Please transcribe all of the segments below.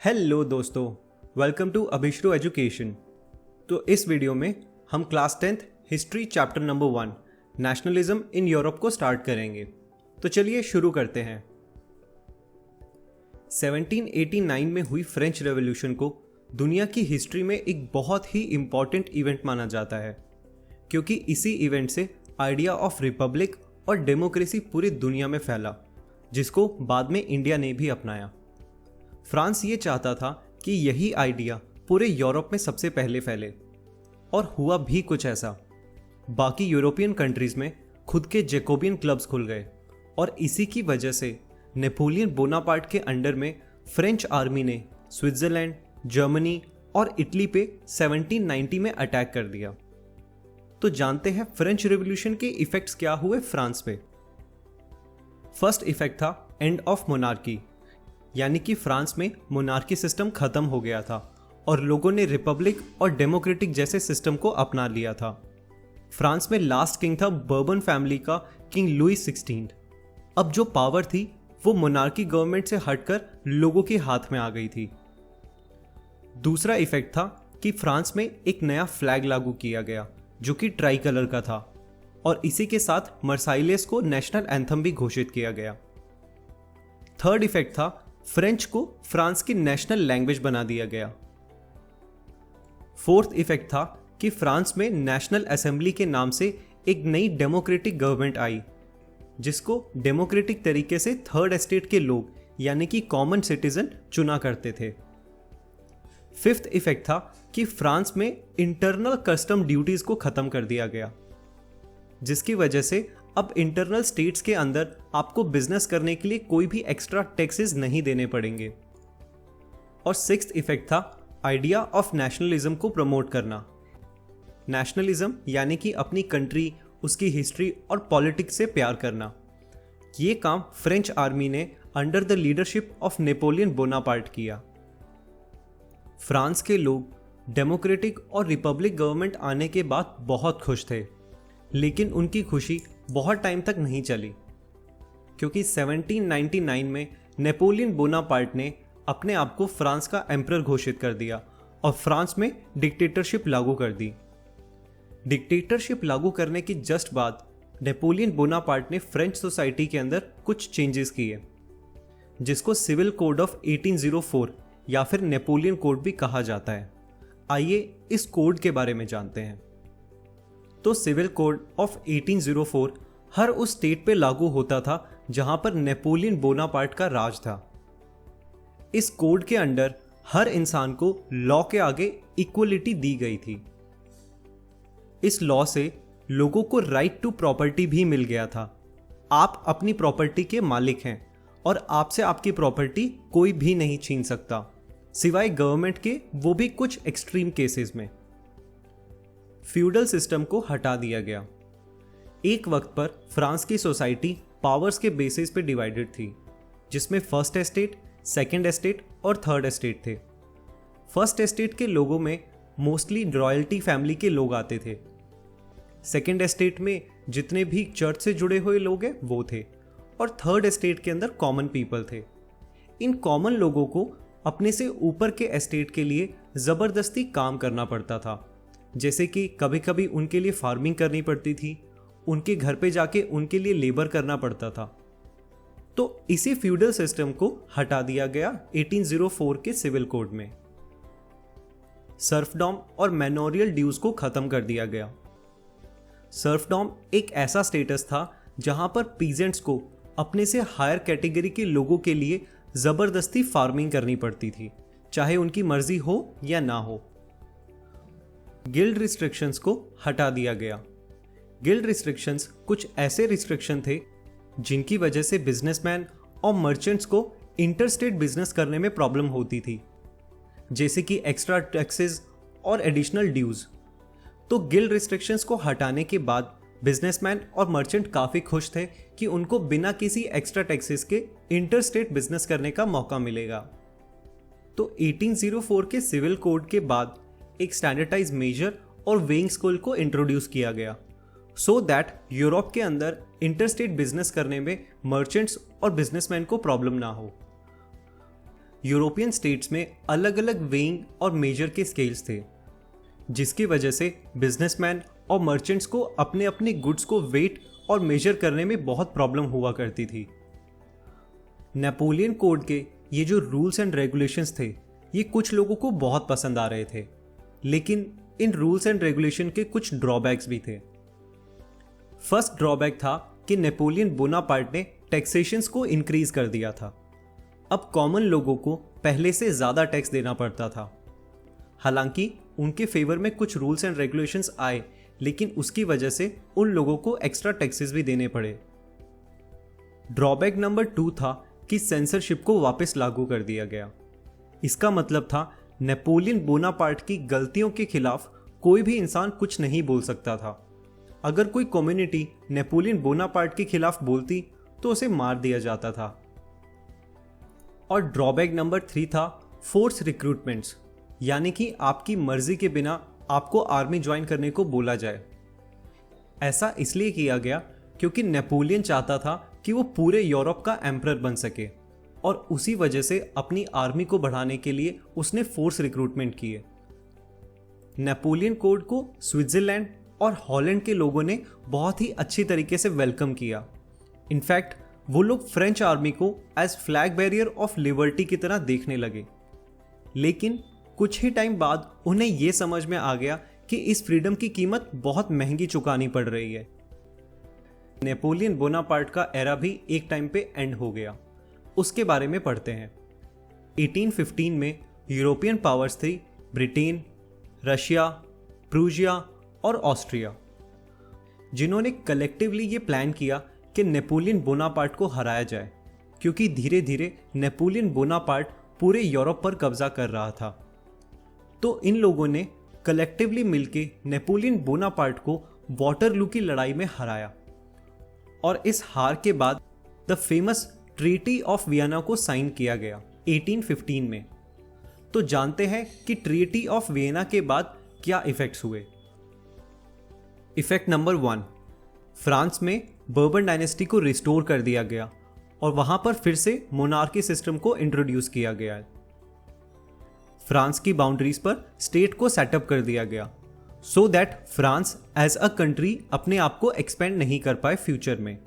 Hello दोस्तों, welcome to अभिश्रु education. तो इस वीडियो में हम class 10th history chapter number 1 nationalism in Europe को स्टार्ट करेंगे। तो चलिए शुरू करते हैं। 1789 में हुई फ्रेंच रेवोल्यूशन को दुनिया की हिस्ट्री में एक बहुत ही इम्पॉर्टेंट इवेंट माना जाता है, क्योंकि इसी इवेंट से आइडिया ऑफ रिपब्लिक और डेमोक्रेसी पूरी दुनिया में फैला, जिसको बाद में इंडिया ने भी अपनाया। फ्रांस ये चाहता था कि यही आइडिया पूरे यूरोप में सबसे पहले फैले, और हुआ भी कुछ ऐसा। बाकी यूरोपियन कंट्रीज में खुद के जैकोबियन क्लब्स खुल गए, और इसी की वजह से नेपोलियन बोनापार्ट के अंडर में फ्रेंच आर्मी ने स्विट्जरलैंड, जर्मनी और इटली पे 1790 में अटैक कर दिया। तो जानते हैं फ्रेंच रेवोल्यूशन के इफेक्ट्स क्या हुए फ्रांस पे। फर्स्ट इफेक्ट था एंड ऑफ मोनार्की, यानी कि फ्रांस में मोनार्की सिस्टम खत्म हो गया था और लोगों ने रिपब्लिक और डेमोक्रेटिक जैसे सिस्टम को अपना लिया था। फ्रांस में लास्ट किंग था बर्बन फैमिली का किंग लुई 16। अब जो पावर थी वो मोनार्की गवर्नमेंट से हटकर लोगों के हाथ में आ गई थी। दूसरा इफेक्ट था कि फ्रांस में एक नया फ्लैग लागू किया गया जो कि ट्राई कलर का था, और इसी के साथ मर्साइलेस को नेशनल एंथम भी घोषित किया गया। थर्ड इफेक्ट था फ्रेंच को फ्रांस की नेशनल लैंग्वेज बना दिया गया। फोर्थ इफेक्ट था कि फ्रांस में नेशनल असेंबली के नाम से एक नई डेमोक्रेटिक गवर्नमेंट आई, जिसको डेमोक्रेटिक तरीके से थर्ड एस्टेट के लोग यानी कि कॉमन सिटीजन चुना करते थे। फिफ्थ इफेक्ट था कि फ्रांस में इंटरनल कस्टम ड्यूटीज को खत्म कर दिया गया, जिसकी वजह से अब इंटरनल स्टेट्स के अंदर आपको बिजनेस करने के लिए कोई भी एक्स्ट्रा टैक्सेस नहीं देने पड़ेंगे। और सिक्स्थ इफेक्ट था आइडिया ऑफ नेशनलिज्म को प्रमोट करना। नेशनलिज्म यानी कि अपनी कंट्री, उसकी हिस्ट्री और पॉलिटिक्स से प्यार करना। ये काम फ्रेंच आर्मी ने under the leadership of Napoleon Bonaparte किया। फ्रांस के लोग डेमोक्रेटिक और रिपब्लिक गवर्नमेंट आने के बाद बहुत खुश थे, लेकिन उनकी खुशी बहुत टाइम तक नहीं चली, क्योंकि 1799 में नेपोलियन बोनापार्ट ने अपने आप को फ्रांस का एम्परर घोषित कर दिया और फ्रांस में डिक्टेटरशिप लागू कर दी। डिक्टेटरशिप लागू करने के जस्ट बाद नेपोलियन बोनापार्ट ने फ्रेंच सोसाइटी के अंदर कुछ चेंजेस किए, जिसको सिविल कोड ऑफ 1804 या फिर नेपोलियन कोड भी कहा जाता है। आइए इस कोड के बारे में जानते हैं। तो सिविल कोड ऑफ 1804 हर उस स्टेट पे लागू होता था जहां पर नेपोलियन बोनापार्ट का राज था। इस कोड के अंडर हर इंसान को लॉ के आगे इक्वलिटी दी गई थी। इस लॉ से लोगों को राइट टू प्रॉपर्टी भी मिल गया था। आप अपनी प्रॉपर्टी के मालिक हैं और आपसे आपकी प्रॉपर्टी कोई भी नहीं छीन सकता, सिवाय गवर्नमेंट के, वो भी कुछ एक्सट्रीम केसेस में। फ्यूडल सिस्टम को हटा दिया गया। एक वक्त पर फ्रांस की सोसाइटी पावर्स के बेसिस पे डिवाइडेड थी, जिसमें फर्स्ट एस्टेट, सेकंड एस्टेट और थर्ड एस्टेट थे। फर्स्ट एस्टेट के लोगों में मोस्टली रॉयल्टी फैमिली के लोग आते थे। सेकंड एस्टेट में जितने भी चर्च से जुड़े हुए लोग हैं वो थे, और थर्ड एस्टेट के अंदर कॉमन पीपल थे। इन कॉमन लोगों को अपने से ऊपर के एस्टेट के लिए जबरदस्ती काम करना पड़ता था, जैसे कि कभी कभी उनके लिए फार्मिंग करनी पड़ती थी, उनके घर पे जाके उनके लिए लेबर करना पड़ता था। तो इसी फ्यूडल सिस्टम को हटा दिया गया 1804 के सिविल कोड में। सर्फडॉम और मैनोरियल ड्यूज को खत्म कर दिया गया। सर्फडॉम एक ऐसा स्टेटस था जहां पर पीजेंट्स को अपने से हायर कैटेगरी के लोगों के लिए जबरदस्ती फार्मिंग करनी पड़ती थी, चाहे उनकी मर्जी हो या ना हो। गिल्ड रिस्ट्रिक्शंस को हटा दिया गया। गिल्ड रिस्ट्रिक्शंस कुछ ऐसे रिस्ट्रिक्शन थे जिनकी वजह से बिजनेसमैन और मर्चेंट्स को इंटरस्टेट बिजनेस करने में प्रॉब्लम होती थी, जैसे कि एक्स्ट्रा टैक्सेस और एडिशनल ड्यूज। तो गिल्ड रिस्ट्रिक्शंस को हटाने के बाद बिजनेसमैन और मर्चेंट काफ़ी खुश थे कि उनको बिना किसी एक्स्ट्रा टैक्सेस के इंटरस्टेट बिजनेस करने का मौका मिलेगा। तो 1804 के सिविल कोड के बाद एक स्टैंडर्डाइज मेजर और वेइंग स्केल को इंट्रोड्यूस किया गया, सो दैट यूरोप के अंदर इंटरस्टेट बिजनेस करने में मर्चेंट्स और बिजनेसमैन को प्रॉब्लम ना हो। यूरोपियन स्टेट्स में अलग अलग वेइंग और मेजर के स्केल्स थे, जिसकी वजह से बिजनेसमैन और मर्चेंट्स को अपने अपने गुड्स को वेट और मेजर करने में बहुत प्रॉब्लम हुआ करती थी। नेपोलियन कोड के ये जो रूल्स एंड रेगुलेशंस थे, ये कुछ लोगों को बहुत पसंद आ रहे थे, लेकिन इन रूल्स एंड रेगुलेशन के कुछ ड्रॉबैक्स भी थे। फर्स्ट ड्रॉबैक था कि नेपोलियन बोनापार्ट ने टैक्सेशंस को इंक्रीज कर दिया था। अब कॉमन लोगों को पहले से ज़्यादा टैक्स देना पड़ता था। हालांकि उनके फेवर में कुछ रूल्स एंड रेगुलेशंस आए, लेकिन उसकी वजह से उन लोगों को एक्स्ट्रा टैक्सेस भी देने पड़े। ड्रॉबैक नंबर 2 था कि सेंसरशिप को वापस लागू कर दिया गया। इसका मतलब था नेपोलियन बोनापार्ट की गलतियों के खिलाफ कोई भी इंसान कुछ नहीं बोल सकता था। अगर कोई कम्युनिटी नेपोलियन बोनापार्ट के खिलाफ बोलती तो उसे मार दिया जाता था। और ड्रॉबैक नंबर 3 था फोर्स रिक्रूटमेंट्स, यानी कि आपकी मर्जी के बिना आपको आर्मी ज्वाइन करने को बोला जाए। ऐसा इसलिए किया गया क्योंकि नेपोलियन चाहता था कि वो पूरे यूरोप का एम्परर बन सके, और उसी वजह से अपनी आर्मी को बढ़ाने के लिए उसने फोर्स रिक्रूटमेंट किए। नेपोलियन कोड को स्विट्जरलैंड और हॉलैंड के लोगों ने बहुत ही अच्छी तरीके से वेलकम किया। इनफैक्ट वो लोग फ्रेंच आर्मी को as flag barrier of liberty की तरह देखने लगे। लेकिन कुछ ही टाइम बाद उन्हें यह समझ में आ गया कि इस फ्रीडम की कीमत बहुत महंगी चुकानी पड़ रही है। नेपोलियन बोनापार्ट का एरा भी एक टाइम पे एंड हो गया। उसके बारे में पढ़ते हैं। 1815 में यूरोपियन पावर्स थी ब्रिटेन, रशिया, प्रूजिया और ऑस्ट्रिया, जिन्होंने कलेक्टिवली ये प्लान किया कि नेपोलियन बोनापार्ट को हराया जाए, क्योंकि धीरे धीरे नेपोलियन बोनापार्ट पूरे यूरोप पर कब्जा कर रहा था। तो इन लोगों ने कलेक्टिवली मिलके नेपोलियन बोनापार्ट को वाटरलू की लड़ाई में हराया, और इस हार के बाद the famous treaty of Vienna को साइन किया गया 1815 में। तो जानते हैं कि ट्रीटी ऑफ वियना के बाद क्या इफेक्ट्स हुए। इफेक्ट नंबर 1, फ्रांस में बर्बन डायनेस्टी को रिस्टोर कर दिया गया और वहां पर फिर से मोनार्की सिस्टम को इंट्रोड्यूस किया गया है। फ्रांस की बाउंड्रीज पर स्टेट को सेटअप कर दिया गया so that France as a country अपने आप को एक्सपेंड नहीं कर पाए फ्यूचर में।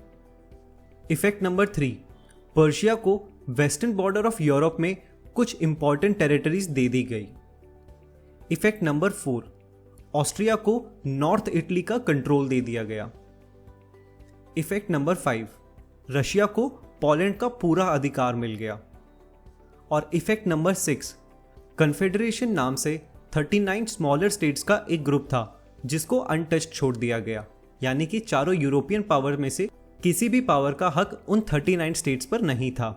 इफेक्ट नंबर 3, पर्शिया को वेस्टर्न बॉर्डर ऑफ यूरोप में कुछ इंपॉर्टेंट टेरिटरीज दे दी गई। इफेक्ट नंबर 4, ऑस्ट्रिया को नॉर्थ इटली का कंट्रोल दे दिया गया। इफेक्ट नंबर 5, रशिया को पोलैंड का पूरा अधिकार मिल गया। और इफेक्ट नंबर 6, कन्फेडरेशन नाम से 39 स्मॉलर स्टेट्स का एक ग्रुप था जिसको अनटच्ड छोड़ दिया गया, यानी कि चारों यूरोपियन पावर में से किसी भी पावर का हक उन 39 स्टेट्स पर नहीं था।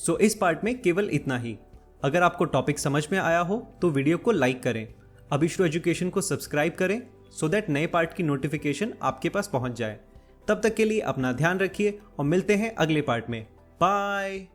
सो इस पार्ट में केवल इतना ही। अगर आपको टॉपिक समझ में आया हो तो वीडियो को लाइक करें, अभिष्टु एजुकेशन को सब्सक्राइब करें सो दैट नए पार्ट की नोटिफिकेशन आपके पास पहुंच जाए। तब तक के लिए अपना ध्यान रखिए और मिलते हैं अगले पार्ट में। बाय।